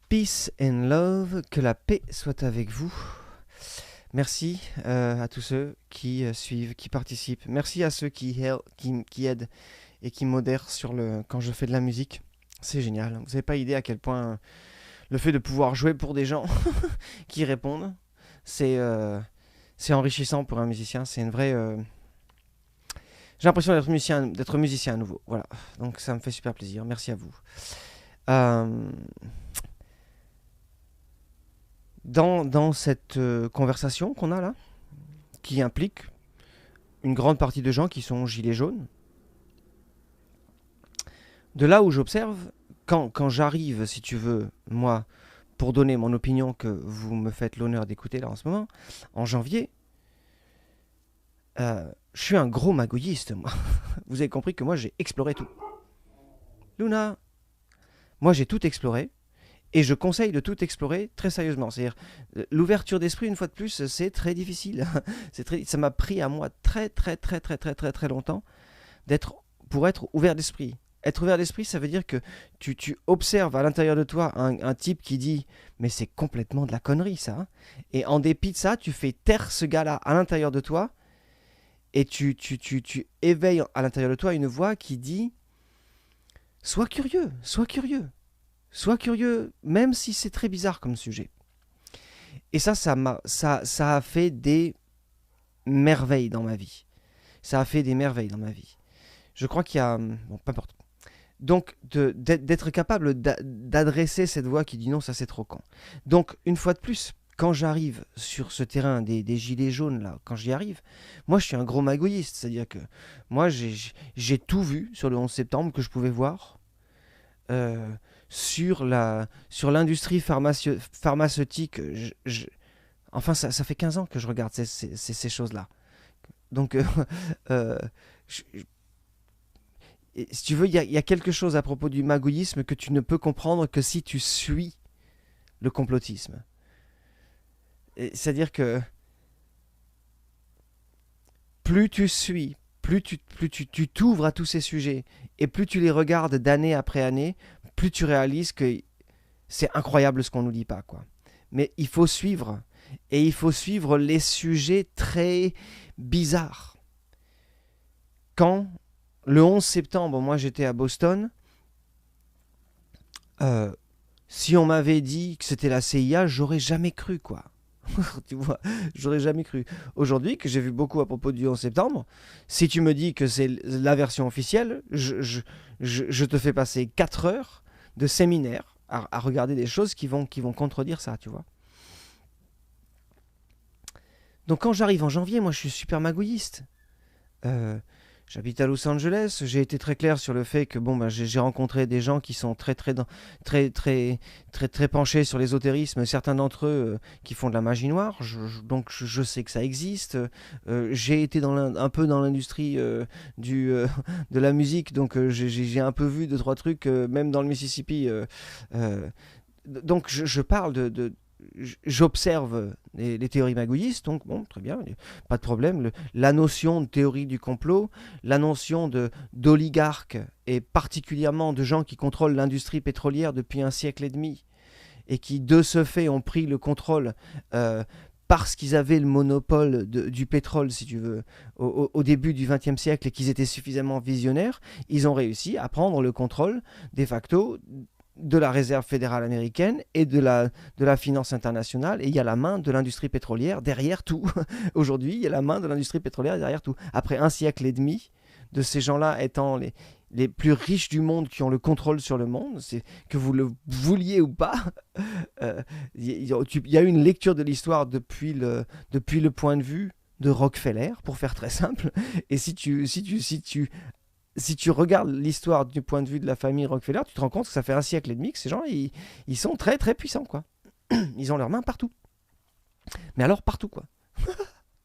Peace and love, que la paix soit avec vous. Merci à tous ceux qui suivent, qui participent. Merci à ceux qui aident et qui modèrent quand je fais de la musique. C'est génial. Vous n'avez pas idée à quel point le fait de pouvoir jouer pour des gens qui répondent, c'est enrichissant pour un musicien. C'est une vraie... J'ai l'impression d'être musicien à nouveau. Voilà. Donc ça me fait super plaisir. Merci à vous. Dans cette conversation qu'on a là, qui implique une grande partie de gens qui sont gilets jaunes, de là où j'observe, quand j'arrive, si tu veux, moi, pour donner mon opinion que vous me faites l'honneur d'écouter là en ce moment, en janvier, je suis un gros magouilliste, moi. Vous avez compris que moi, j'ai exploré tout. Luna, moi, j'ai tout exploré. Et je conseille de tout explorer très sérieusement. C'est-à-dire, l'ouverture d'esprit, une fois de plus, c'est très difficile. Ça m'a pris à moi très longtemps pour être ouvert d'esprit. Être ouvert d'esprit, ça veut dire que tu observes à l'intérieur de toi un type qui dit « Mais c'est complètement de la connerie, ça. » Et en dépit de ça, tu fais taire ce gars-là à l'intérieur de toi et tu éveilles à l'intérieur de toi une voix qui dit « Sois curieux, sois curieux. » Sois curieux, même si c'est très bizarre comme sujet. Et ça a fait des merveilles dans ma vie. Ça a fait des merveilles dans ma vie. Je crois qu'il y a... Bon, peu importe. Donc, d'être capable d'adresser cette voix qui dit non, ça c'est trop con. Donc, une fois de plus, quand j'arrive sur ce terrain des gilets jaunes, là, quand j'y arrive, moi je suis un gros magouilliste. C'est-à-dire que moi j'ai tout vu sur le 11 septembre que je pouvais voir. Sur l'industrie pharmaceutique, enfin ça fait 15 ans que je regarde ces choses-là. Donc, si tu veux, il y a quelque chose à propos du magouillisme que tu ne peux comprendre que si tu suis le complotisme. C'est-à-dire que plus tu suis, plus tu t'ouvres à tous ces sujets, et plus tu les regardes d'année après année, plus tu réalises que c'est incroyable ce qu'on nous dit pas, quoi. Mais il faut suivre, et il faut suivre les sujets très bizarres. Quand, le 11 septembre, moi j'étais à Boston, si on m'avait dit que c'était la CIA, j'aurais jamais cru, quoi. Tu vois, j'aurais jamais cru. Aujourd'hui, que j'ai vu beaucoup à propos du 11 septembre, si tu me dis que c'est la version officielle, je te fais passer 4 heures de séminaire à regarder des choses qui vont contredire ça, tu vois. Donc quand j'arrive en janvier, moi je suis super magouilliste. J'habite à Los Angeles, j'ai été très clair sur le fait que j'ai rencontré des gens qui sont très penchés sur l'ésotérisme, certains d'entre eux qui font de la magie noire, donc je sais que ça existe. J'ai été un peu dans l'industrie de la musique, donc j'ai un peu vu 2-3 trucs, même dans le Mississippi. Donc je parle j'observe les théories magouillistes, donc bon, très bien, pas de problème. La notion de théorie du complot, la notion d'oligarques, et particulièrement de gens qui contrôlent l'industrie pétrolière depuis 1 siècle et demi, et qui de ce fait ont pris le contrôle parce qu'ils avaient le monopole du pétrole, si tu veux, au début du XXe siècle, et qu'ils étaient suffisamment visionnaires, ils ont réussi à prendre le contrôle, de facto, de la réserve fédérale américaine et de la finance internationale, et il y a la main de l'industrie pétrolière derrière tout. Aujourd'hui, il y a la main de l'industrie pétrolière derrière tout. Après 1 siècle et demi de ces gens-là étant les plus riches du monde, qui ont le contrôle sur le monde, c'est que vous le vouliez ou pas, il y a eu une lecture de l'histoire depuis le point de vue de Rockefeller, pour faire très simple, et si tu regardes l'histoire du point de vue de la famille Rockefeller, tu te rends compte que ça fait 1 siècle et demi que ces gens, ils sont très puissants, quoi. Ils ont leurs mains partout. Mais alors partout, quoi.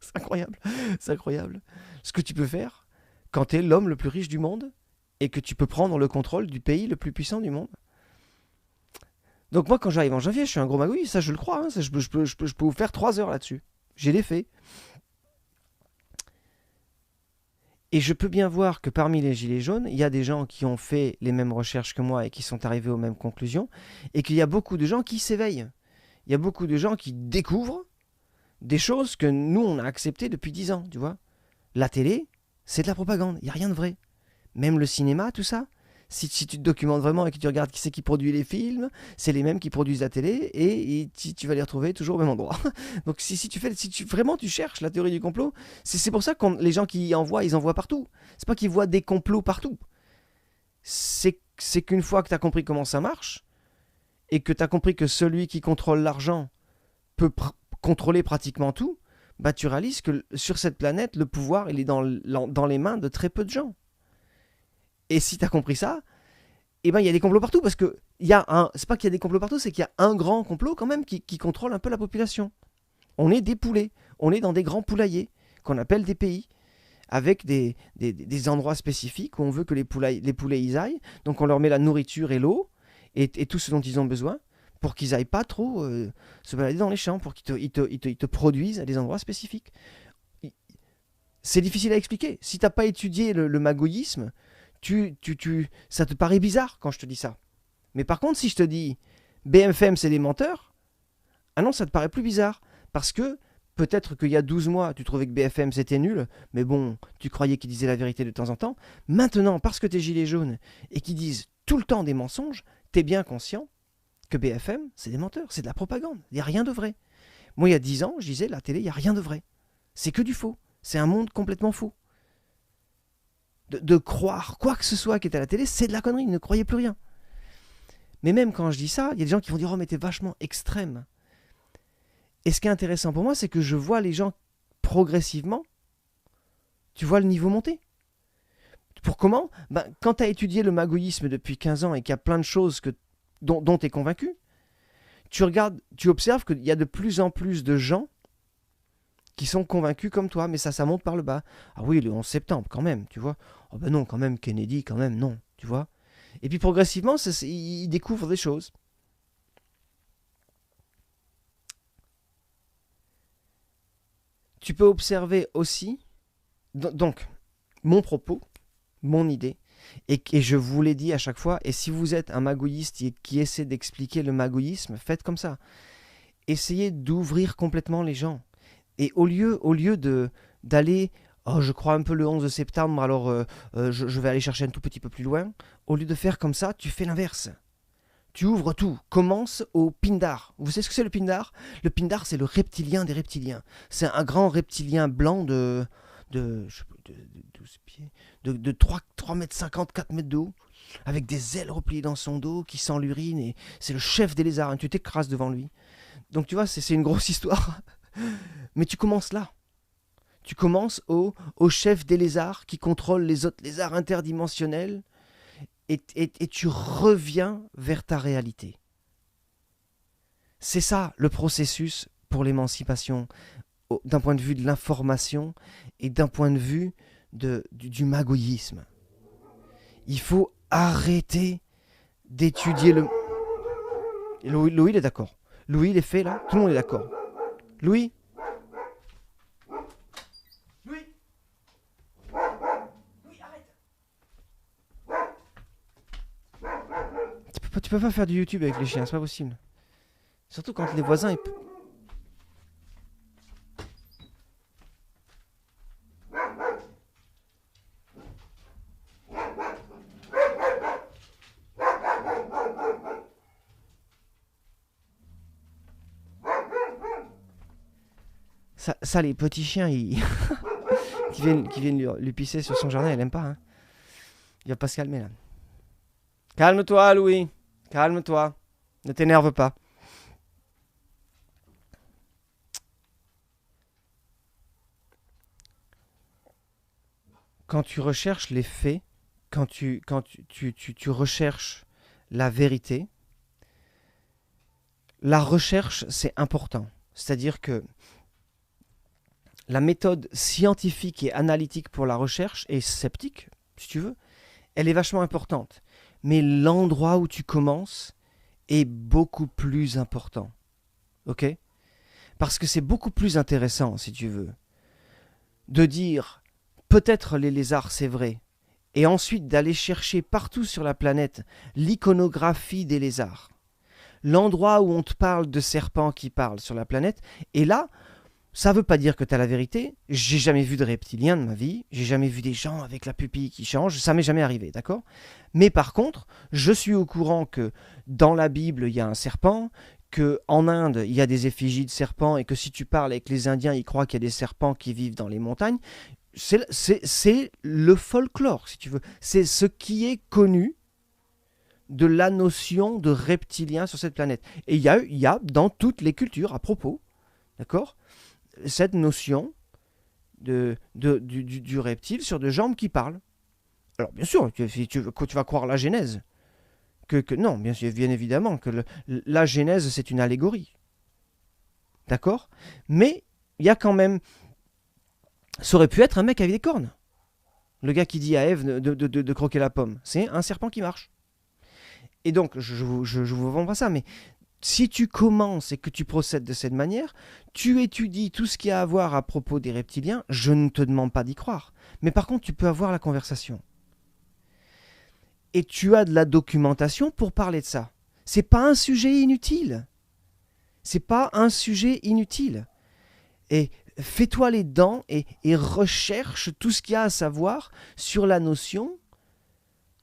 C'est incroyable. C'est incroyable. Ce que tu peux faire quand tu es l'homme le plus riche du monde et que tu peux prendre le contrôle du pays le plus puissant du monde. Donc moi, quand j'arrive en janvier, je suis un gros magouille, ça je le crois. Hein, ça, je peux vous faire 3 heures là-dessus. J'ai les faits. Et je peux bien voir que parmi les gilets jaunes, il y a des gens qui ont fait les mêmes recherches que moi et qui sont arrivés aux mêmes conclusions, et qu'il y a beaucoup de gens qui s'éveillent. Il y a beaucoup de gens qui découvrent des choses que nous, on a acceptées depuis 10 ans, tu vois. La télé, c'est de la propagande, il n'y a rien de vrai. Même le cinéma, tout ça. Si tu te documentes vraiment et que tu regardes qui c'est qui produit les films, c'est les mêmes qui produisent la télé et tu vas les retrouver toujours au même endroit. Donc si tu vraiment tu cherches la théorie du complot, c'est pour ça que les gens qui envoient, ils envoient partout. C'est pas qu'ils voient des complots partout. C'est qu'une fois que tu as compris comment ça marche et que tu as compris que celui qui contrôle l'argent peut contrôler pratiquement tout, bah tu réalises que sur cette planète, le pouvoir, il est dans les mains de très peu de gens. Et si tu as compris ça, eh ben il y a des complots partout parce que c'est pas qu'il y a des complots partout, c'est qu'il y a un grand complot quand même qui contrôle un peu la population. On est des poulets, on est dans des grands poulaillers qu'on appelle des pays, avec des endroits spécifiques où on veut que les poulets ils aillent. Donc on leur met la nourriture et l'eau et tout ce dont ils ont besoin pour qu'ils aillent pas trop se balader dans les champs, pour qu'ils te produisent à des endroits spécifiques. C'est difficile à expliquer. Si t'as pas étudié le magouillisme, ça te paraît bizarre quand je te dis ça. Mais par contre, si je te dis BFM c'est des menteurs, ah non, ça te paraît plus bizarre. Parce que peut-être qu'il y a 12 mois, tu trouvais que BFM c'était nul, mais bon, tu croyais qu'ils disaient la vérité de temps en temps. Maintenant, parce que t'es gilet jaune et qu'ils disent tout le temps des mensonges, t'es bien conscient que BFM c'est des menteurs, c'est de la propagande. Il n'y a rien de vrai. Moi, il y a 10 ans, je disais la télé, il n'y a rien de vrai. C'est que du faux. C'est un monde complètement faux. De croire quoi que ce soit qui est à la télé, c'est de la connerie, ne croyez plus rien. Mais même quand je dis ça, il y a des gens qui vont dire « Oh mais t'es vachement extrême ». Et ce qui est intéressant pour moi, c'est que je vois les gens progressivement, tu vois le niveau monter. Pour comment ? Quand tu as étudié le magouillisme depuis 15 ans et qu'il y a plein de choses dont tu es convaincu, tu regardes, tu observes qu'il y a de plus en plus de gens qui sont convaincus comme toi, mais ça monte par le bas. Ah oui, le 11 septembre, quand même, tu vois. Oh ben non, quand même, Kennedy, quand même, non, tu vois. Et puis progressivement, ils découvrent des choses. Tu peux observer aussi, donc, mon propos, mon idée, et je vous l'ai dit à chaque fois, et si vous êtes un magouilliste qui essaie d'expliquer le magouillisme, faites comme ça. Essayez d'ouvrir complètement les gens. Et au lieu d'aller, oh, je crois un peu le 11 septembre, alors je vais aller chercher un tout petit peu plus loin, au lieu de faire comme ça, tu fais l'inverse. Tu ouvres tout. Commence au Pindar. Vous savez ce que c'est le Pindar ? Le Pindar, c'est le reptilien des reptiliens. C'est un grand reptilien blanc de 12 pieds, de 3 mètres 50, 4 mètres de haut, avec des ailes repliées dans son dos, qui sent l'urine, et c'est le chef des lézards, hein, tu t'écrases devant lui. Donc tu vois, c'est une grosse histoire. Mais tu commences là. Tu commences au chef des lézards qui contrôle les autres lézards interdimensionnels et tu reviens vers ta réalité. C'est ça le processus pour l'émancipation d'un point de vue de l'information et d'un point de vue du magouillisme. Il faut arrêter d'étudier le... Louis, il est d'accord. Louis, il est fait là. Tout le monde est d'accord. Louis, tu peux pas faire du YouTube avec les chiens, c'est pas possible. Surtout quand les voisins... Ça, les petits chiens, qui viennent lui pisser sur son jardin, elle aime pas. Hein. Il va pas se calmer là. Calme-toi, Louis. Calme-toi. Ne t'énerve pas. Quand tu recherches les faits, quand tu recherches la vérité, la recherche, c'est important. C'est-à-dire que la méthode scientifique et analytique pour la recherche, et sceptique, si tu veux, elle est vachement importante. Mais l'endroit où tu commences est beaucoup plus important. Ok ? Parce que c'est beaucoup plus intéressant, si tu veux, de dire peut-être les lézards, c'est vrai, et ensuite d'aller chercher partout sur la planète l'iconographie des lézards, l'endroit où on te parle de serpents qui parlent sur la planète, et là, ça ne veut pas dire que tu as la vérité. J'ai jamais vu de reptiliens de ma vie. J'ai jamais vu des gens avec la pupille qui change. Ça m'est jamais arrivé, d'accord? Mais par contre, je suis au courant que dans la Bible, il y a un serpent, qu'en Inde, il y a des effigies de serpents, et que si tu parles avec les Indiens, ils croient qu'il y a des serpents qui vivent dans les montagnes. C'est le folklore, si tu veux. C'est ce qui est connu de la notion de reptilien sur cette planète. Et il y a dans toutes les cultures, à propos, d'accord, cette notion du reptile sur deux jambes qui parlent. Alors bien sûr, quand tu vas croire la Genèse, non, bien évidemment, que la Genèse c'est une allégorie. D'accord? Mais il y a quand même... Ça aurait pu être un mec avec des cornes. Le gars qui dit à Ève de croquer la pomme. C'est un serpent qui marche. Et donc, je vous vends pas ça, mais si tu commences et que tu procèdes de cette manière, tu étudies tout ce qu'il y a à voir à propos des reptiliens, je ne te demande pas d'y croire. Mais par contre, tu peux avoir la conversation. Et tu as de la documentation pour parler de ça. C'est pas un sujet inutile. C'est pas un sujet inutile. Et fais-toi les dents et recherche tout ce qu'il y a à savoir sur la notion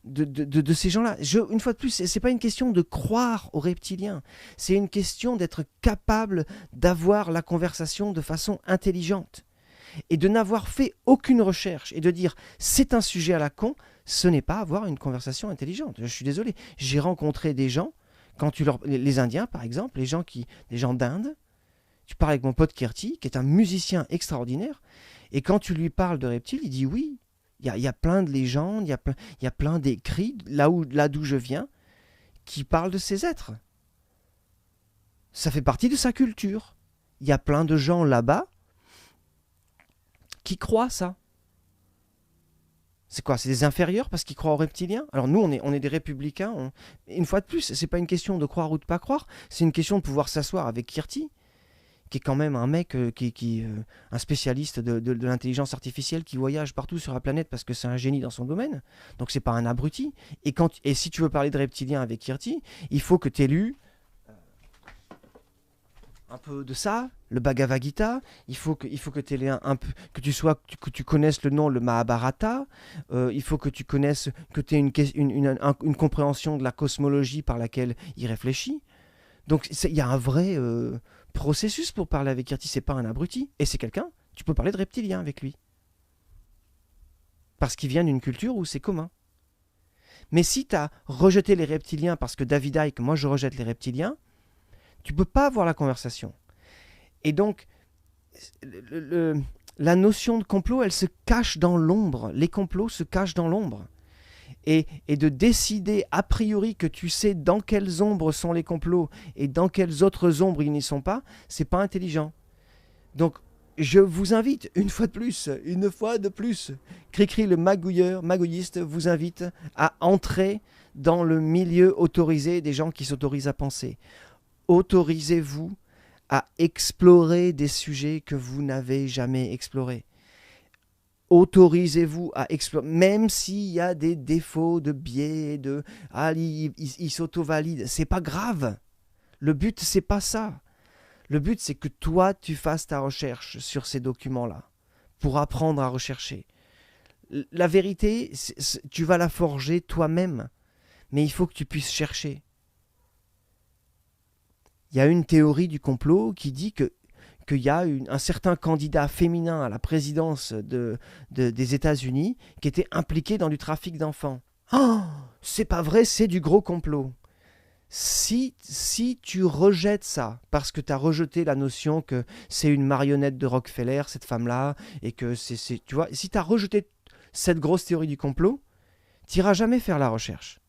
de ces gens-là. Une fois de plus, c'est pas une question de croire aux reptiliens, c'est une question d'être capable d'avoir la conversation de façon intelligente et de n'avoir fait aucune recherche et de dire c'est un sujet à la con, ce n'est pas avoir une conversation intelligente. Je suis désolé, j'ai rencontré des gens, les Indiens par exemple, les gens d'Inde, tu parles avec mon pote Kirti, qui est un musicien extraordinaire, et quand tu lui parles de reptiles, il dit oui. Il y a plein de légendes, il y a plein d'écrits, là d'où je viens, qui parlent de ces êtres. Ça fait partie de sa culture. Il y a plein de gens là-bas qui croient ça. C'est quoi? C'est des inférieurs parce qu'ils croient aux reptiliens? Alors nous, on est des républicains. Une fois de plus, c'est pas une question de croire ou de pas croire, c'est une question de pouvoir s'asseoir avec Kirti, qui est quand même un mec, un spécialiste de l'intelligence artificielle qui voyage partout sur la planète parce que c'est un génie dans son domaine. Donc c'est pas un abruti. Et si tu veux parler de reptiliens avec Kirti, il faut que tu aies lu un peu de ça, le Bhagavad Gita. Il faut que tu aies un peu, que tu connaisses le nom, le Mahabharata. Il faut que tu connaisses, que tu aies une compréhension de la cosmologie par laquelle il réfléchit. Donc il y a un vrai processus pour parler avec Kirti, c'est pas un abruti. Et c'est quelqu'un, tu peux parler de reptilien avec lui. Parce qu'il vient d'une culture où c'est commun. Mais si tu as rejeté les reptiliens parce que David Icke, moi je rejette les reptiliens, tu peux pas avoir la conversation. Et donc, la notion de complot, elle se cache dans l'ombre. Les complots se cachent dans l'ombre. Et de décider a priori que tu sais dans quelles ombres sont les complots et dans quelles autres ombres ils n'y sont pas, c'est pas intelligent. Donc je vous invite une fois de plus, Cricri le magouilliste vous invite à entrer dans le milieu autorisé des gens qui s'autorisent à penser. Autorisez-vous à explorer des sujets que vous n'avez jamais explorés. Autorisez-vous à explorer, même s'il y a des défauts de biais, il s'auto-valide, c'est pas grave. Le but, c'est pas ça. Le but, c'est que toi, tu fasses ta recherche sur ces documents-là, pour apprendre à rechercher. La vérité, tu vas la forger toi-même, mais il faut que tu puisses chercher. Il y a une théorie du complot qui dit qu'il y a un certain candidat féminin à la présidence des États-Unis qui était impliqué dans du trafic d'enfants. Oh, c'est pas vrai, c'est du gros complot. Si tu rejettes ça, parce que tu as rejeté la notion que c'est une marionnette de Rockefeller, cette femme-là, et que tu vois, si tu as rejeté cette grosse théorie du complot, tu n'iras jamais faire la recherche.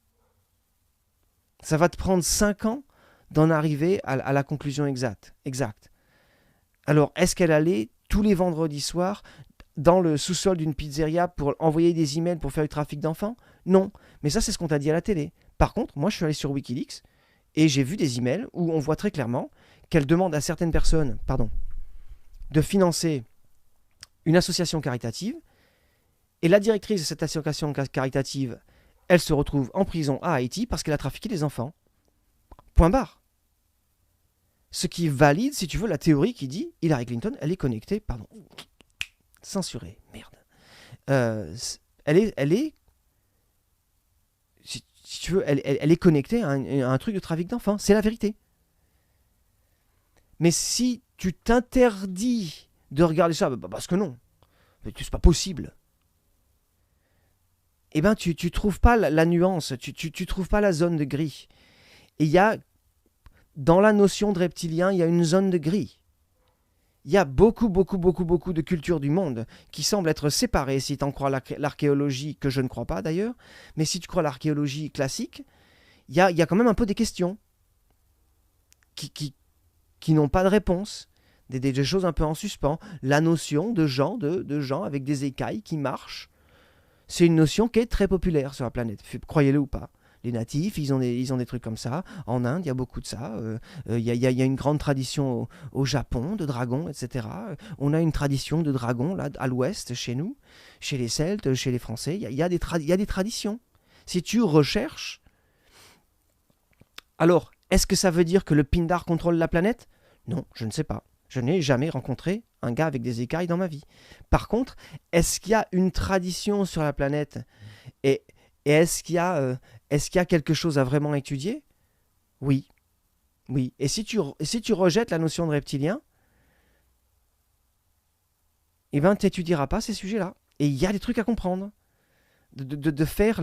Ça va te prendre 5 ans d'en arriver à la conclusion exacte. Alors, est-ce qu'elle allait tous les vendredis soirs dans le sous-sol d'une pizzeria pour envoyer des emails pour faire du trafic d'enfants? Non, mais ça c'est ce qu'on t'a dit à la télé. Par contre, moi je suis allé sur Wikileaks et j'ai vu des emails où on voit très clairement qu'elle demande à certaines personnes de financer une association caritative Et la directrice de cette association caritative, elle se retrouve en prison à Haïti parce qu'elle a trafiqué des enfants. Point barre. Ce qui valide, si tu veux, la théorie qui dit Hillary Clinton, elle est connectée, pardon, censurée, merde. Elle est, si tu veux, elle est connectée à un truc de trafic d'enfants. C'est la vérité. Mais si tu t'interdis de regarder ça, parce que non, c'est pas possible. Eh ben, tu trouves pas la nuance, tu trouves pas la zone de gris. Et il y a, dans la notion de reptilien, il y a une zone de gris. Il y a beaucoup de cultures du monde qui semblent être séparées, si tu en crois l'archéologie, que je ne crois pas d'ailleurs, mais si tu crois l'archéologie classique, il y a quand même un peu des questions qui n'ont pas de réponse, des choses un peu en suspens. La notion de gens avec des écailles qui marchent, c'est une notion qui est très populaire sur la planète, croyez-le ou pas. Les natifs, ils ont des trucs comme ça. En Inde, il y a beaucoup de ça. Il y a une grande tradition au Japon de dragons, etc. On a une tradition de dragons là, à l'ouest, chez nous, chez les Celtes, chez les Français. Il y a des traditions. Si tu recherches... Alors, est-ce que ça veut dire que le Pindar contrôle la planète ? Non, je ne sais pas. Je n'ai jamais rencontré un gars avec des écailles dans ma vie. Par contre, est-ce qu'il y a une tradition sur la planète ? Et est-ce qu'il y a quelque chose à vraiment étudier ? Oui. Oui. Et si tu rejettes la notion de reptilien, eh ben, tu n'étudieras pas ces sujets-là. Et il y a des trucs à comprendre. De faire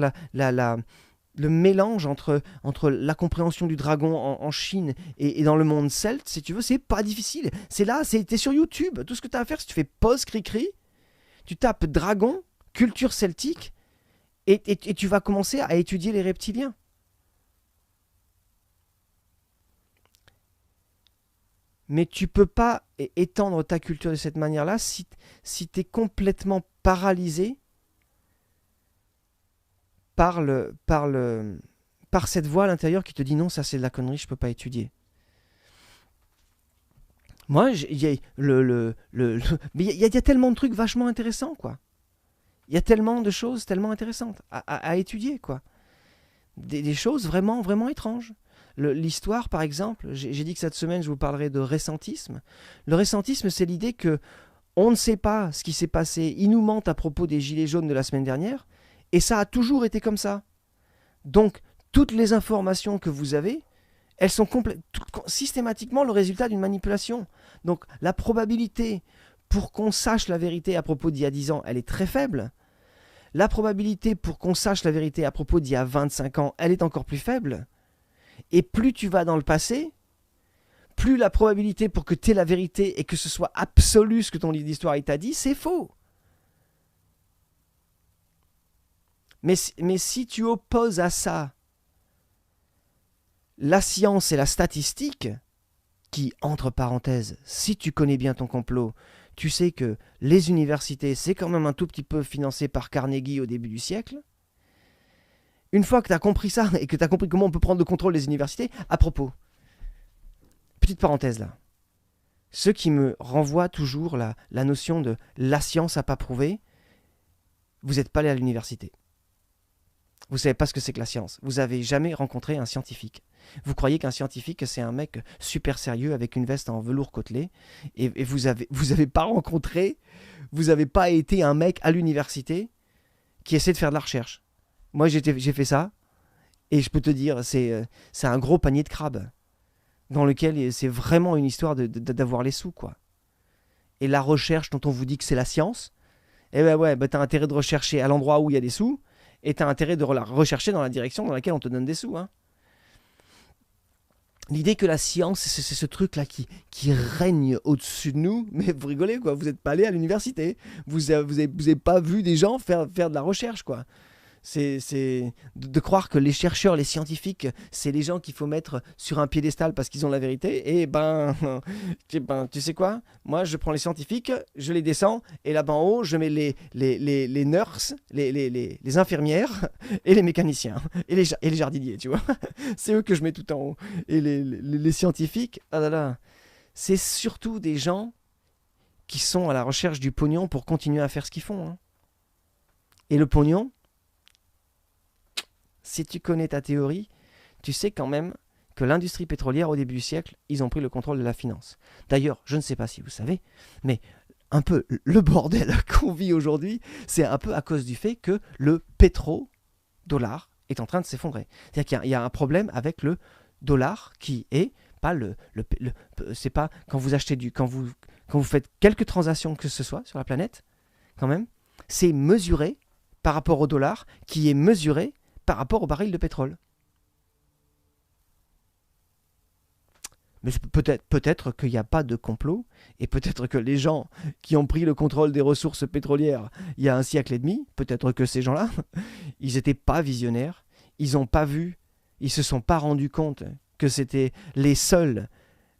le mélange entre la compréhension du dragon en Chine et dans le monde celte, si tu veux, c'est pas difficile. C'est là, t'es sur YouTube. Tout ce que tu as à faire, si tu fais pause cri-cri, tu tapes dragon, culture celtique, et tu vas commencer à étudier les reptiliens. Mais tu peux pas étendre ta culture de cette manière-là si tu es complètement paralysé par cette voix à l'intérieur qui te dit non, ça c'est de la connerie, je peux pas étudier. Moi, il y a tellement de trucs vachement intéressants, quoi. Il y a tellement de choses tellement intéressantes à étudier, quoi. Des choses vraiment, vraiment étranges. L'histoire, par exemple, j'ai dit que cette semaine, je vous parlerai de récentisme. Le récentisme, c'est l'idée que on ne sait pas ce qui s'est passé. Ils nous mentent à propos des gilets jaunes de la semaine dernière, et ça a toujours été comme ça. Donc, toutes les informations que vous avez, elles sont systématiquement le résultat d'une manipulation. Donc, la probabilité pour qu'on sache la vérité à propos d'il y a 10 ans, elle est très faible. La probabilité pour qu'on sache la vérité à propos d'il y a 25 ans, elle est encore plus faible. Et plus tu vas dans le passé, plus la probabilité pour que tu aies la vérité et que ce soit absolu ce que ton livre d'histoire t'a dit, c'est faux. Mais si tu opposes à ça la science et la statistique, qui, entre parenthèses, si tu connais bien ton complot, tu sais que les universités, c'est quand même un tout petit peu financé par Carnegie au début du siècle. Une fois que tu as compris ça et que tu as compris comment on peut prendre le contrôle des universités, à propos, petite parenthèse là, ce qui me renvoie toujours la notion de la science à pas prouver, vous n'êtes pas allé à l'université. Vous ne savez pas ce que c'est que la science. Vous n'avez jamais rencontré un scientifique. Vous croyez qu'un scientifique, c'est un mec super sérieux avec une veste en velours côtelé. Et vous avez pas rencontré, vous n'avez pas été un mec à l'université qui essaie de faire de la recherche. Moi, j'ai fait ça. Et je peux te dire, c'est un gros panier de crabes. Dans lequel c'est vraiment une histoire d'avoir les sous, quoi. Et la recherche dont on vous dit que c'est la science, eh ben ouais, t'as intérêt de rechercher à l'endroit où il y a des sous. Et tu as intérêt de la rechercher dans la direction dans laquelle on te donne des sous. Hein. L'idée que la science, c'est ce truc-là qui règne au-dessus de nous, mais vous rigolez, quoi. Vous n'êtes pas allé à l'université. Vous avez pas vu des gens faire de la recherche, quoi. C'est de croire que les chercheurs, les scientifiques, c'est les gens qu'il faut mettre sur un piédestal parce qu'ils ont la vérité. Et tu sais quoi ? Moi, je prends les scientifiques, je les descends, et là-bas en haut, je mets les nurses, les infirmières et les mécaniciens et les jardiniers, tu vois. C'est eux que je mets tout en haut. Et les scientifiques, ah là là, c'est surtout des gens qui sont à la recherche du pognon pour continuer à faire ce qu'ils font. Hein. Et le pognon, si tu connais ta théorie, tu sais quand même que l'industrie pétrolière, au début du siècle, ils ont pris le contrôle de la finance. D'ailleurs, je ne sais pas si vous savez, mais un peu le bordel qu'on vit aujourd'hui, c'est un peu à cause du fait que le pétrodollar est en train de s'effondrer. C'est-à-dire qu'il y a un problème avec le dollar qui est pas c'est pas quand vous achetez quand vous faites quelques transactions que ce soit sur la planète, quand même, c'est mesuré par rapport au dollar qui est mesuré par rapport au baril de pétrole. Mais peut-être qu'il n'y a pas de complot, et peut-être que les gens qui ont pris le contrôle des ressources pétrolières il y a un siècle et demi, peut-être que ces gens-là, ils n'étaient pas visionnaires, ils n'ont pas vu, ils se sont pas rendus compte que c'était les seuls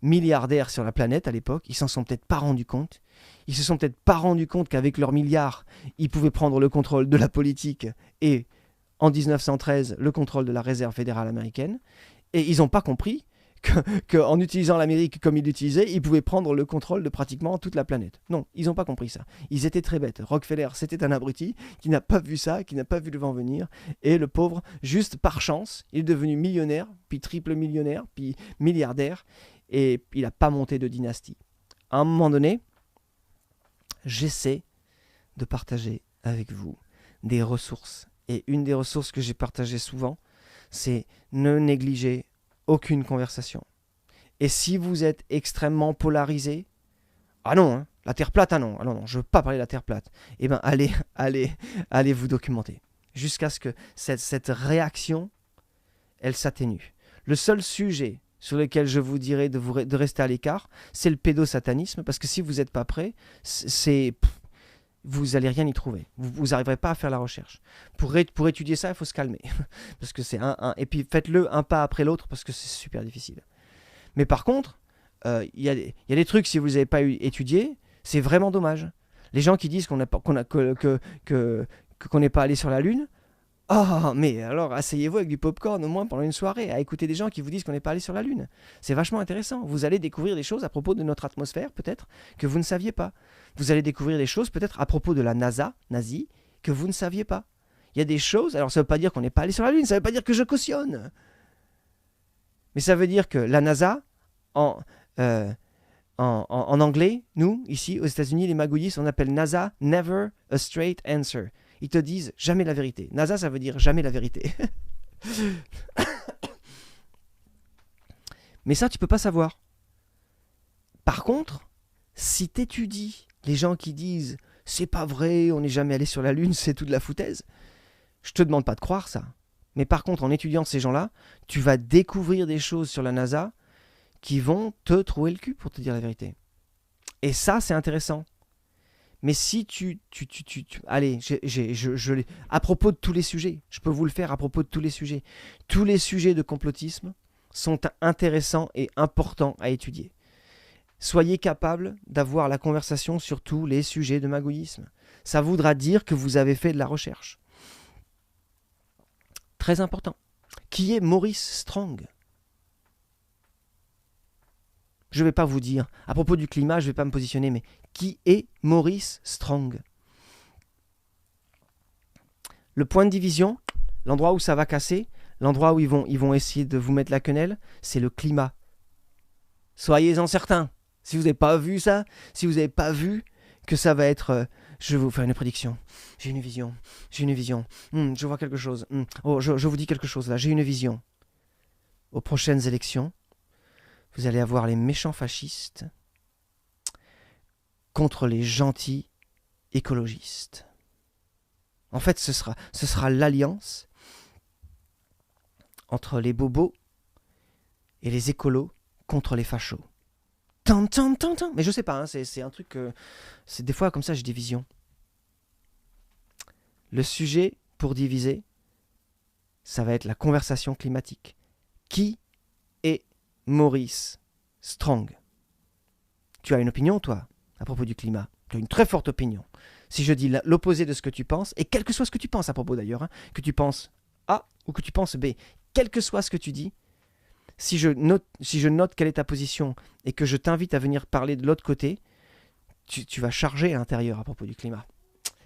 milliardaires sur la planète à l'époque, ils s'en sont peut-être pas rendus compte, ils se sont peut-être pas rendus compte qu'avec leurs milliards, ils pouvaient prendre le contrôle de la politique et, en 1913, le contrôle de la réserve fédérale américaine, et ils n'ont pas compris qu'en utilisant l'Amérique comme ils l'utilisaient, ils pouvaient prendre le contrôle de pratiquement toute la planète. Non, ils n'ont pas compris ça. Ils étaient très bêtes. Rockefeller, c'était un abruti qui n'a pas vu ça, qui n'a pas vu le vent venir. Et le pauvre, juste par chance, il est devenu millionnaire, puis triple millionnaire, puis milliardaire. Et il n'a pas monté de dynastie. À un moment donné, j'essaie de partager avec vous des ressources. Et une des ressources que j'ai partagées souvent, c'est ne négliger aucune conversation. Et si vous êtes extrêmement polarisé, ah non, hein, la Terre plate, ah non, je veux pas parler de la Terre plate. Eh bien, allez vous documenter. Jusqu'à ce que cette réaction, elle s'atténue. Le seul sujet sur lequel je vous dirais de rester à l'écart, c'est le pédosatanisme, parce que si vous n'êtes pas prêt, vous n'allez rien y trouver. Vous n'arriverez pas à faire la recherche. Pour étudier ça, il faut se calmer. Parce que c'est et puis faites-le un pas après l'autre, parce que c'est super difficile. Mais par contre, il y a des trucs, si vous ne les avez pas étudiés, c'est vraiment dommage. Les gens qui disent qu'on n'est pas allé sur la Lune, oh, mais alors asseyez-vous avec du popcorn au moins pendant une soirée à écouter des gens qui vous disent qu'on n'est pas allé sur la Lune. C'est vachement intéressant. Vous allez découvrir des choses à propos de notre atmosphère, peut-être, que vous ne saviez pas. Vous allez découvrir des choses, peut-être, à propos de la NASA, nazie, que vous ne saviez pas. Il y a des choses, alors ça ne veut pas dire qu'on n'est pas allé sur la Lune, ça ne veut pas dire que je cautionne. Mais ça veut dire que la NASA, en anglais, nous, ici, aux États-Unis, les magouillistes, on appelle NASA Never a Straight Answer. Ils te disent jamais la vérité. NASA, ça veut dire jamais la vérité. Mais ça, tu peux pas savoir. Par contre, si tu étudies les gens qui disent c'est pas vrai, on n'est jamais allé sur la Lune, c'est tout de la foutaise, je te demande pas de croire ça. Mais par contre, en étudiant ces gens-là, tu vas découvrir des choses sur la NASA qui vont te trouver le cul, pour te dire la vérité. Et ça, c'est intéressant. Mais si allez, à propos de tous les sujets, je peux vous le faire à propos de tous les sujets. Tous les sujets de complotisme sont intéressants et importants à étudier. Soyez capable d'avoir la conversation sur tous les sujets de magouillisme. Ça voudra dire que vous avez fait de la recherche. Très important. Qui est Maurice Strong ? Je ne vais pas vous dire, à propos du climat, je ne vais pas me positionner, mais qui est Maurice Strong ? Le point de division, l'endroit où ça va casser, l'endroit où ils vont essayer de vous mettre la quenelle, c'est le climat. Soyez-en certains. Si vous n'avez pas vu ça, si vous n'avez pas vu que ça va être... je vais vous faire une prédiction. J'ai une vision. Je vois quelque chose. Oh, je vous dis quelque chose là. J'ai une vision. Aux prochaines élections, vous allez avoir les méchants fascistes contre les gentils écologistes. En fait, ce sera l'alliance entre les bobos et les écolos contre les fachos. Mais je sais pas, hein, c'est un truc... c'est des fois comme ça, j'ai des visions. Le sujet pour diviser, ça va être la conversation climatique. Qui est Maurice Strong ? Tu as une opinion, toi, à propos du climat. Tu as une très forte opinion. Si je dis l'opposé de ce que tu penses, et quel que soit ce que tu penses à propos d'ailleurs, hein, que tu penses A ou que tu penses B, quel que soit ce que tu dis, si je note quelle est ta position et que je t'invite à venir parler de l'autre côté, tu vas charger à l'intérieur à propos du climat.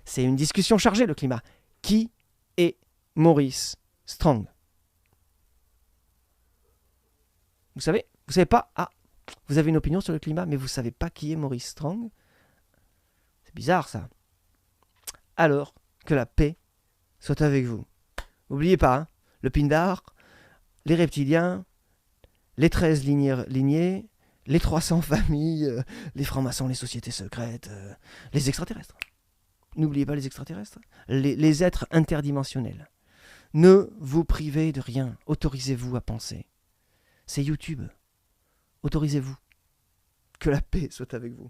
C'est une discussion chargée, le climat. Qui est Maurice Strong? Vous savez pas? Ah, vous avez une opinion sur le climat, mais vous savez pas qui est Maurice Strong? C'est bizarre ça. Alors, que la paix soit avec vous. N'oubliez pas, hein, le Pindar, les reptiliens, les 13 lignées, les 300 familles, les francs-maçons, les sociétés secrètes, les extraterrestres. N'oubliez pas les extraterrestres. Les êtres interdimensionnels. Ne vous privez de rien. Autorisez-vous à penser. C'est YouTube. Autorisez-vous. Que la paix soit avec vous.